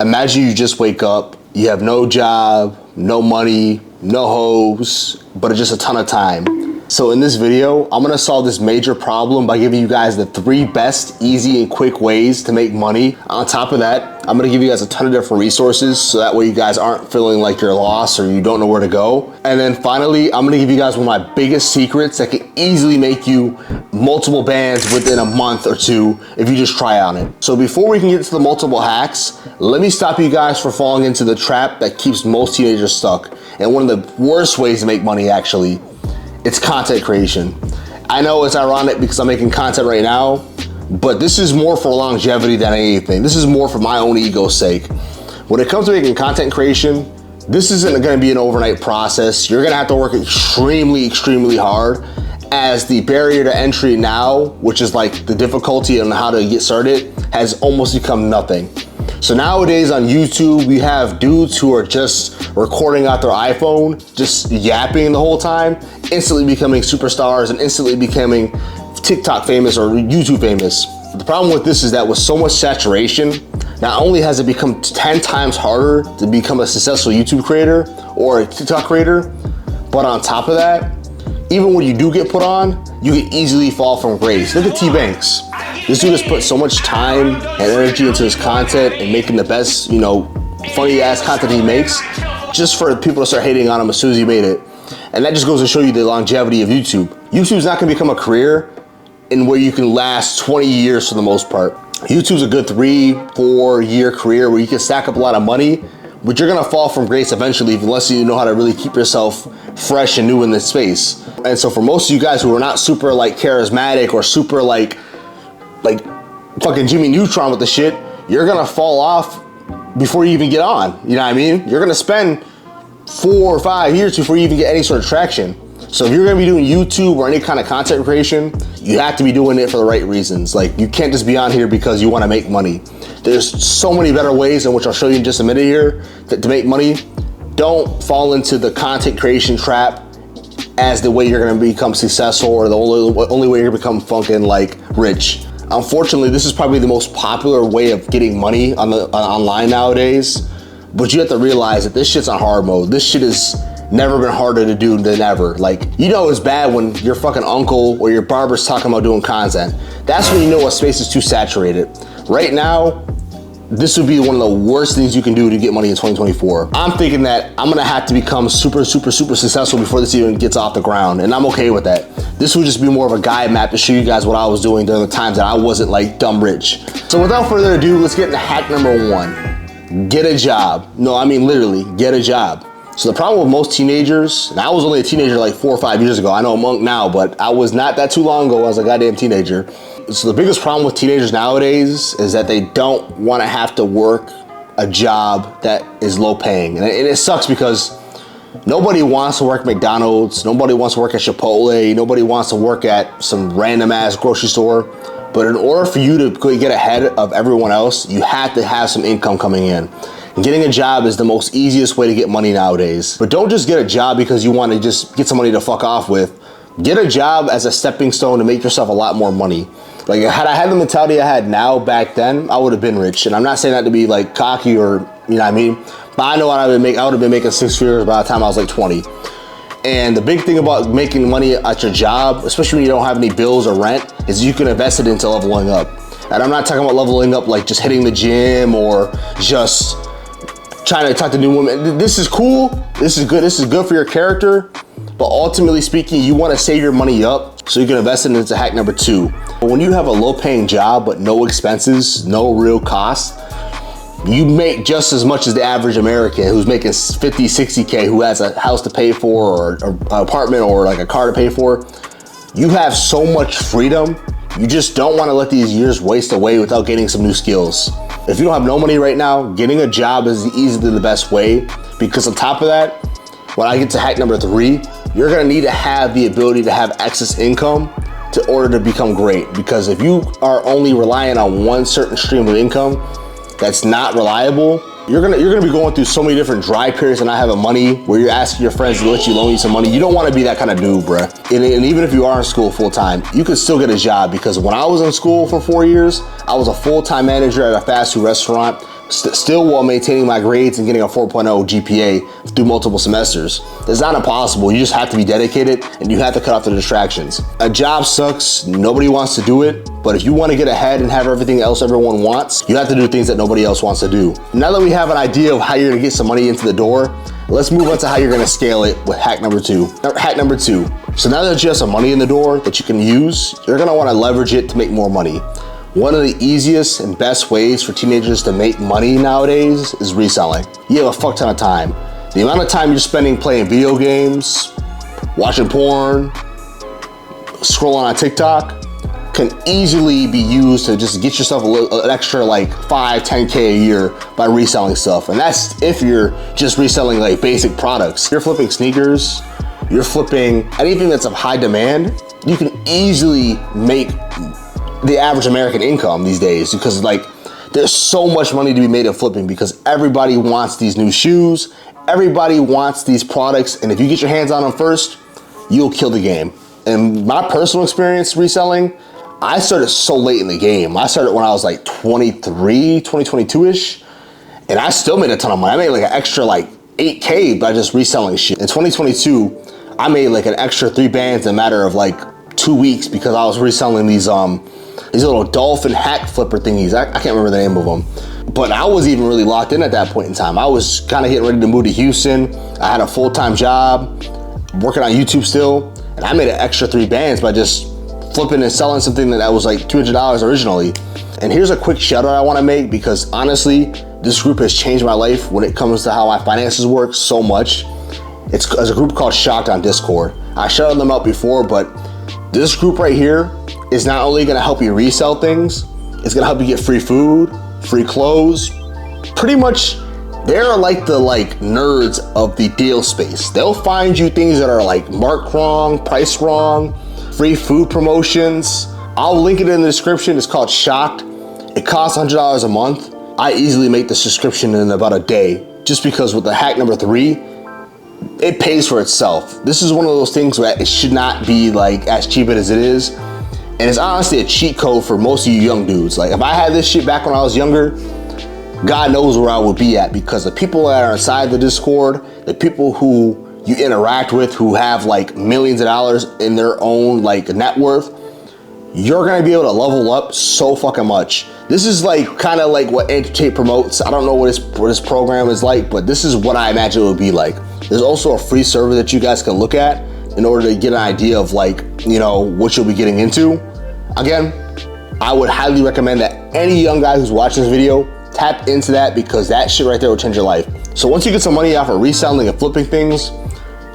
Imagine you just wake up, you have no job, no money, no hoes, but just a ton of time. So in this video, I'm gonna solve this major problem by giving you guys the 3 best, easy, and quick ways to make money. On top of that, I'm gonna give you guys a ton of different resources so that way you guys aren't feeling like you're lost or you don't know where to go. And then finally, I'm gonna give you guys one of my biggest secrets that can easily make you multiple bands within a month or 2 if you just try on it. So before we can get to the multiple hacks, let me stop you guys from falling into the trap that keeps most teenagers stuck. And one of the worst ways to make money, actually, it's content creation. I know it's ironic because I'm making content right now, but this is more for longevity than anything. This is more for my own ego's sake. When it comes to making content creation, this isn't gonna be an overnight process. You're gonna have to work extremely, extremely hard, as the barrier to entry now, which is like the difficulty on how to get started, has almost become nothing. So nowadays on YouTube, we have dudes who are just recording out their iPhone, just yapping the whole time, instantly becoming superstars and instantly becoming TikTok famous or YouTube famous. The problem with this is that with so much saturation, not only has it become 10 times harder to become a successful YouTube creator or a TikTok creator, but on top of that, even when you do get put on, you can easily fall from grace. Look at T Banks. This dude has put so much time and energy into his content and making the best, funny ass content he makes, just for people to start hating on him as soon as he made it. And that just goes to show you the longevity of YouTube. YouTube's not gonna become a career in where you can last 20 years for the most part. YouTube's a good 3-4 year career where you can stack up a lot of money, but you're gonna fall from grace eventually unless you know how to really keep yourself fresh and new in this space. And so for most of you guys who are not super charismatic or super like fucking Jimmy Neutron with the shit, you're gonna fall off before you even get on. You know what I mean? You're gonna spend 4 or 5 years before you even get any sort of traction. So if you're gonna be doing YouTube or any kind of content creation, you have to be doing it for the right reasons. Like, you can't just be on here because you wanna make money. There's so many better ways, in which I'll show you in just a minute here, to make money. Don't fall into the content creation trap as the way you're gonna become successful or the only way you're gonna become fucking rich. Unfortunately, this is probably the most popular way of getting money online nowadays, but you have to realize that this shit's on hard mode. This shit has never been harder to do than ever. It's bad when your fucking uncle or your barber's talking about doing content. That's when you know a space is too saturated. Right now, this would be one of the worst things you can do to get money in 2024. I'm thinking that I'm gonna have to become super, super, super successful before this even gets off the ground, and I'm okay with that. This would just be more of a guide map to show you guys what I was doing during the times that I wasn't dumb rich. So without further ado, let's get into hack number 1. Get a job. No, I mean literally, get a job. So the problem with most teenagers, and I was only a teenager 4 or 5 years ago. I know I'm a monk now, but I was not that too long ago as a goddamn teenager. So the biggest problem with teenagers nowadays is that they don't want to have to work a job that is low paying. And it sucks because nobody wants to work at McDonald's, nobody wants to work at Chipotle, nobody wants to work at some random ass grocery store. But in order for you to get ahead of everyone else, you have to have some income coming in. And getting a job is the most easiest way to get money nowadays. But don't just get a job because you want to just get some money to fuck off with. Get a job as a stepping stone to make yourself a lot more money. Had I had the mentality I had now back then, I would have been rich. And I'm not saying that to be cocky or, you know what I mean? But I know what I would have been making 6 figures by the time I was 20. And the big thing about making money at your job, especially when you don't have any bills or rent, is you can invest it into leveling up. And I'm not talking about leveling up just hitting the gym or just trying to talk to new women. This is cool, this is good for your character, but ultimately speaking, you want to save your money up so you can invest it into hack number 2. But when you have a low paying job but no expenses, no real costs, you make just as much as the average American who's making 50, 60K, who has a house to pay for or an apartment or a car to pay for. You have so much freedom. You just don't want to let these years waste away without getting some new skills. If you don't have no money right now, getting a job is easily the best way, because on top of that, when I get to hack number 3, you're gonna need to have the ability to have excess income in order to become great. Because if you are only relying on one certain stream of income that's not reliable, you're gonna be going through so many different dry periods and not having money, where you're asking your friends to let you loan you some money. You don't want to be that kind of dude, bruh. And even if you are in school full time, you can still get a job, because when I was in school for 4 years, I was a full-time manager at a fast food restaurant still while maintaining my grades and getting a 4.0 GPA through multiple semesters. It's not impossible. You just have to be dedicated and you have to cut off the distractions. A job sucks, nobody wants to do it, but if you want to get ahead and have everything else everyone wants, you have to do things that nobody else wants to do. Now that we have an idea of how you're gonna get some money into the door, let's move on to how you're gonna scale it with hack number two. Hack number two. So now that you have some money in the door that you can use, you're gonna wanna leverage it to make more money. One of the easiest and best ways for teenagers to make money nowadays is reselling. You have a fuck ton of time. The amount of time you're spending playing video games, watching porn, scrolling on TikTok can easily be used to just get yourself an extra like 5, 10K a year by reselling stuff. And that's if you're just reselling like basic products. You're flipping sneakers, you're flipping anything that's of high demand, you can easily make the average American income these days, because like there's so much money to be made in flipping because everybody wants these new shoes, everybody wants these products, and if you get your hands on them first, you'll kill the game. And my personal experience reselling, I started so late in the game. I started when I was like 23, 22-ish, and I still made a ton of money. I made like an extra like 8K by just reselling shit. In 2022, I made like an extra 3 bands in a matter of like 2 weeks because I was reselling these little dolphin hack flipper thingies. I can't remember the name of them. But I wasn't even really locked in at that point in time. I was kind of getting ready to move to Houston. I had a full-time job, working on YouTube still, and I made an extra 3 bands by just flipping and selling something that was like $200 originally. And here's a quick shout out I want to make, because honestly, this group has changed my life when it comes to how my finances work so much. It's a group called Shocked on Discord. I shouted them out before, but this group right here is not only gonna help you resell things, it's gonna help you get free food, free clothes. Pretty much, they're like the nerds of the deal space. They'll find you things that are like marked wrong, priced wrong, free food promotions. I'll link it in the description. It's called Shocked. It costs $100 a month. I easily make the subscription in about a day, just because with the hack number 3, it pays for itself. This is one of those things where it should not be like as cheap as it is. And it's honestly a cheat code for most of you young dudes. Like if I had this shit back when I was younger, God knows where I would be at, because the people that are inside the Discord, the people who you interact with who have like millions of dollars in their own like net worth, you're gonna be able to level up so fucking much. This is like kind of like what Entertain promotes. I don't know what this program is like, but this is what I imagine it would be like. There's also a free server that you guys can look at in order to get an idea of like, you know, what you'll be getting into. Again, I would highly recommend that any young guy who's watching this video tap into that, because that shit right there will change your life. So once you get some money off of reselling and flipping things,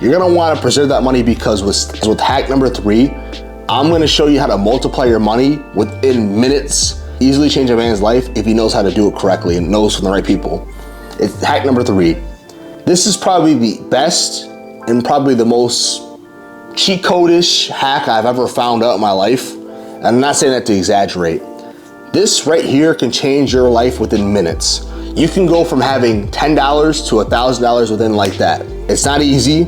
you're gonna wanna preserve that money, because with hack number 3, I'm gonna show you how to multiply your money within minutes, easily change a man's life if he knows how to do it correctly and knows from the right people. It's hack number 3. This is probably the best and probably the most cheat code-ish hack I've ever found out in my life. And I'm not saying that to exaggerate. This right here can change your life within minutes. You can go from having $10 to $1,000 within like that. It's not easy,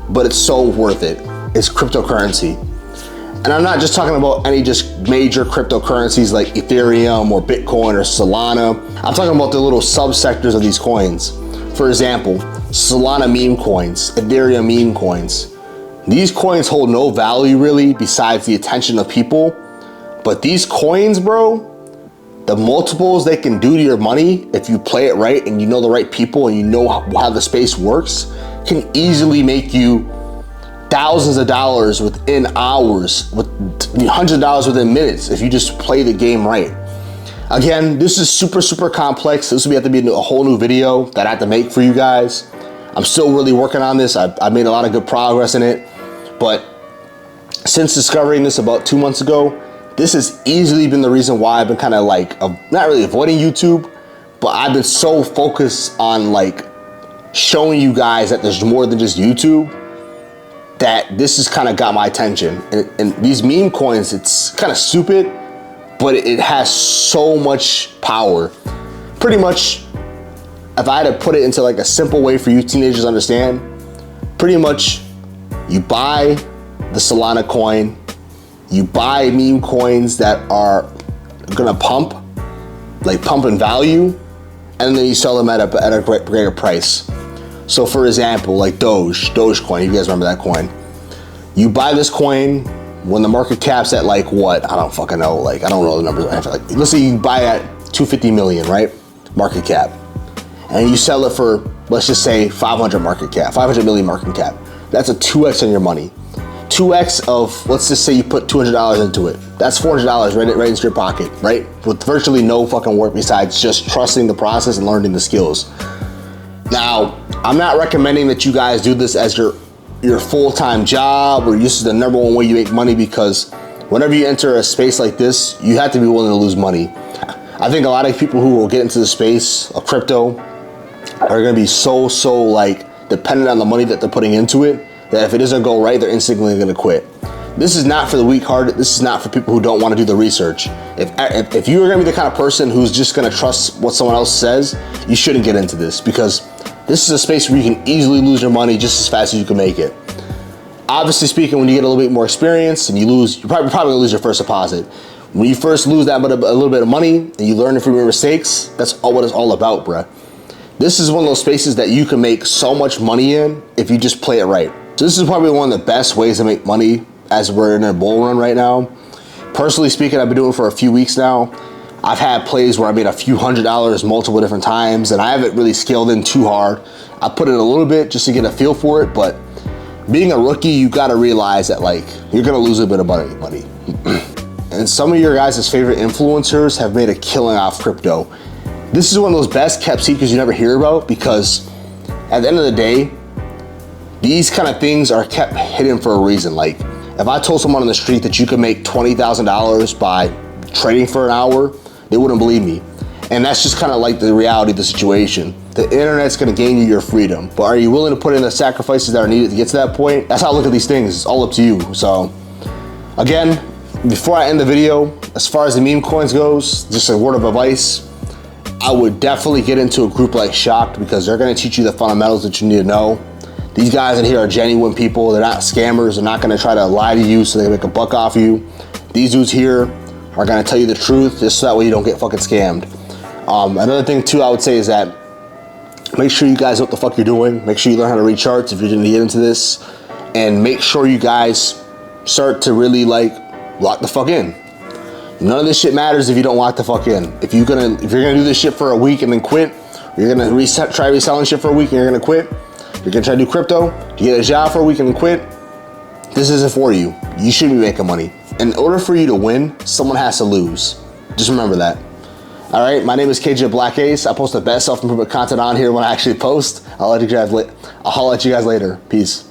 but it's so worth it. It's cryptocurrency. And I'm not just talking about any just major cryptocurrencies like Ethereum or Bitcoin or Solana. I'm talking about the little subsectors of these coins. For example, Solana meme coins, Ethereum meme coins. These coins hold no value really besides the attention of people. But these coins, bro, the multiples they can do to your money if you play it right and you know the right people and you know how the space works, can easily make you thousands of dollars within hours, with hundreds of dollars within minutes if you just play the game right. Again, this is super complex. This will have to be a whole new video that I have to make for you guys. I'm still really working on this. I've made a lot of good progress in it, but since discovering this about 2 months ago, this has easily been the reason why I've been kind of like, not really avoiding YouTube, but I've been so focused on like showing you guys that there's more than just YouTube, that this has kind of got my attention. And these meme coins, it's kind of stupid, but it has so much power. Pretty much, if I had to put it into like a simple way for you teenagers to understand, pretty much you buy the Solana coin, you buy meme coins that are gonna pump in value, and then you sell them at a greater price. So for example, like Dogecoin, you guys remember that coin? You buy this coin when the market cap's at like what? I don't fucking know. Like, I don't know the numbers. Like, let's say you buy at 250 million, right? Market cap. And you sell it for, let's just say 500 market cap, 500 million market cap. That's a 2x on your money. 2x of, let's just say you put $200 into it. That's $400 right into your pocket, right? With virtually no fucking work besides just trusting the process and learning the skills. Now, I'm not recommending that you guys do this as your full-time job or this is the #1 way you make money, because whenever you enter a space like this, you have to be willing to lose money. I think a lot of people who will get into the space of crypto are gonna be so like dependent on the money that they're putting into it, that if it doesn't go right, they're instantly gonna quit. This is not for the weak-hearted. This is not for people who don't want to do the research. If you are gonna be the kind of person who's just gonna trust what someone else says, you shouldn't get into this, because this is a space where you can easily lose your money just as fast as you can make it. Obviously speaking, when you get a little bit more experience and you're probably gonna lose your first deposit. When you first lose a little bit of money and you learn from your mistakes, that's what it's all about, bruh. This is one of those spaces that you can make so much money in if you just play it right. So this is probably one of the best ways to make money as we're in a bull run right now. Personally speaking, I've been doing it for a few weeks now. I've had plays where I made a few $100s multiple different times, and I haven't really scaled in too hard. I put in a little bit just to get a feel for it, but being a rookie, you gotta realize that like you're gonna lose a bit of money. And some of your guys' favorite influencers have made a killing off crypto. This is one of those best kept secrets you never hear about, because at the end of the day, these kind of things are kept hidden for a reason. Like, if I told someone on the street that you could make $20,000 by trading for an hour, they wouldn't believe me. And that's just kind of like the reality of the situation. The internet's gonna gain you your freedom, but are you willing to put in the sacrifices that are needed to get to that point? That's how I look at these things. It's all up to you. So again, before I end the video, as far as the meme coins goes, just a word of advice, I would definitely get into a group like Shocked, because they're gonna teach you the fundamentals that you need to know. These guys in here are genuine people. They're not scammers. They're not gonna try to lie to you so they can make a buck off you. These dudes here are gonna tell you the truth, just so that way you don't get fucking scammed. Another thing too I would say is that make sure you guys know what the fuck you're doing. Make sure you learn how to read charts if you're gonna get into this, and make sure you guys start to really like lock the fuck in. None of this shit matters if you don't lock the fuck in. If you're gonna do this shit for a week and then quit, you're gonna try reselling shit for a week and you're gonna quit. You're gonna try to do crypto, you get a job for a week and then quit. This isn't for you. You shouldn't be making money. In order for you to win, someone has to lose. Just remember that. All right, my name is KJTheBlackAce. I post the best self-improvement content on here when I actually post. I'll holler at you guys later. Peace.